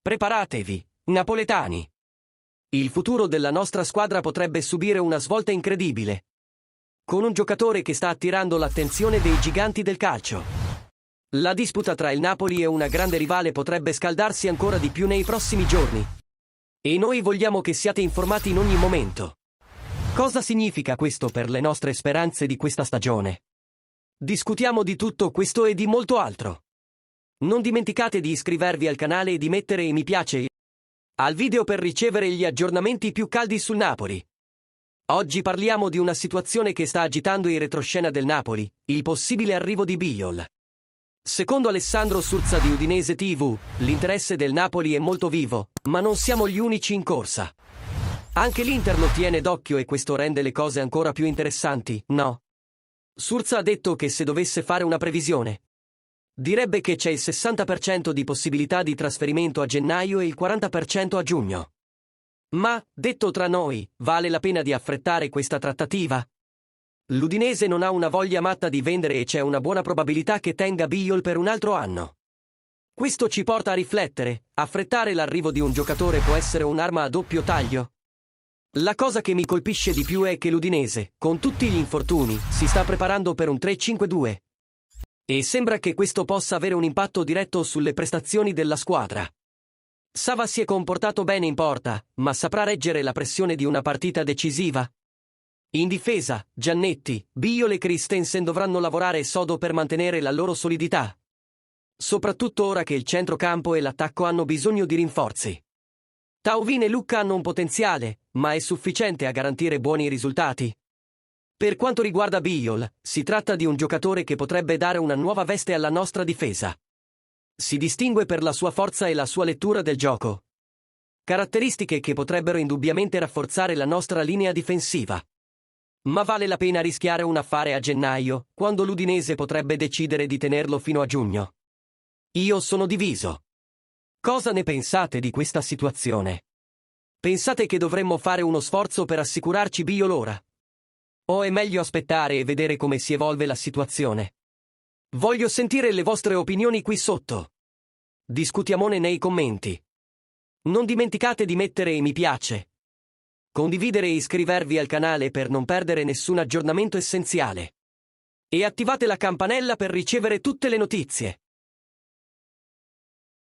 Preparatevi, napoletani. Il futuro della nostra squadra potrebbe subire una svolta incredibile, con un giocatore che sta attirando l'attenzione dei giganti del calcio. La disputa tra il Napoli e una grande rivale potrebbe scaldarsi ancora di più nei prossimi giorni. E noi vogliamo che siate informati in ogni momento. Cosa significa questo per le nostre speranze di questa stagione? Discutiamo di tutto questo e di molto altro. Non dimenticate di iscrivervi al canale e di mettere mi piace al video per ricevere gli aggiornamenti più caldi sul Napoli. Oggi parliamo di una situazione che sta agitando il retroscena del Napoli, il possibile arrivo di Bijol. Secondo Alessandro Surza di Udinese TV, l'interesse del Napoli è molto vivo, ma non siamo gli unici in corsa. Anche l'Inter lo tiene d'occhio e questo rende le cose ancora più interessanti, no? Surza ha detto che se dovesse fare una previsione, direbbe che c'è il 60% di possibilità di trasferimento a gennaio e il 40% a giugno. Ma, detto tra noi, vale la pena di affrettare questa trattativa? L'Udinese non ha una voglia matta di vendere e c'è una buona probabilità che tenga Bijol per un altro anno. Questo ci porta a riflettere: affrettare l'arrivo di un giocatore può essere un'arma a doppio taglio? La cosa che mi colpisce di più è che l'Udinese, con tutti gli infortuni, si sta preparando per un 3-5-2. E sembra che questo possa avere un impatto diretto sulle prestazioni della squadra. Sava si è comportato bene in porta, ma saprà reggere la pressione di una partita decisiva? In difesa, Giannetti, Bijol e Christensen dovranno lavorare sodo per mantenere la loro solidità. Soprattutto ora che il centrocampo e l'attacco hanno bisogno di rinforzi. Thauvin e Lucca hanno un potenziale, ma è sufficiente a garantire buoni risultati? Per quanto riguarda Bijol, si tratta di un giocatore che potrebbe dare una nuova veste alla nostra difesa. Si distingue per la sua forza e la sua lettura del gioco. Caratteristiche che potrebbero indubbiamente rafforzare la nostra linea difensiva. Ma vale la pena rischiare un affare a gennaio, quando l'Udinese potrebbe decidere di tenerlo fino a giugno? Io sono diviso. Cosa ne pensate di questa situazione? Pensate che dovremmo fare uno sforzo per assicurarci Bijol ora? O è meglio aspettare e vedere come si evolve la situazione? Voglio sentire le vostre opinioni qui sotto. Discutiamone nei commenti. Non dimenticate di mettere mi piace, condividere e iscrivervi al canale per non perdere nessun aggiornamento essenziale. E attivate la campanella per ricevere tutte le notizie.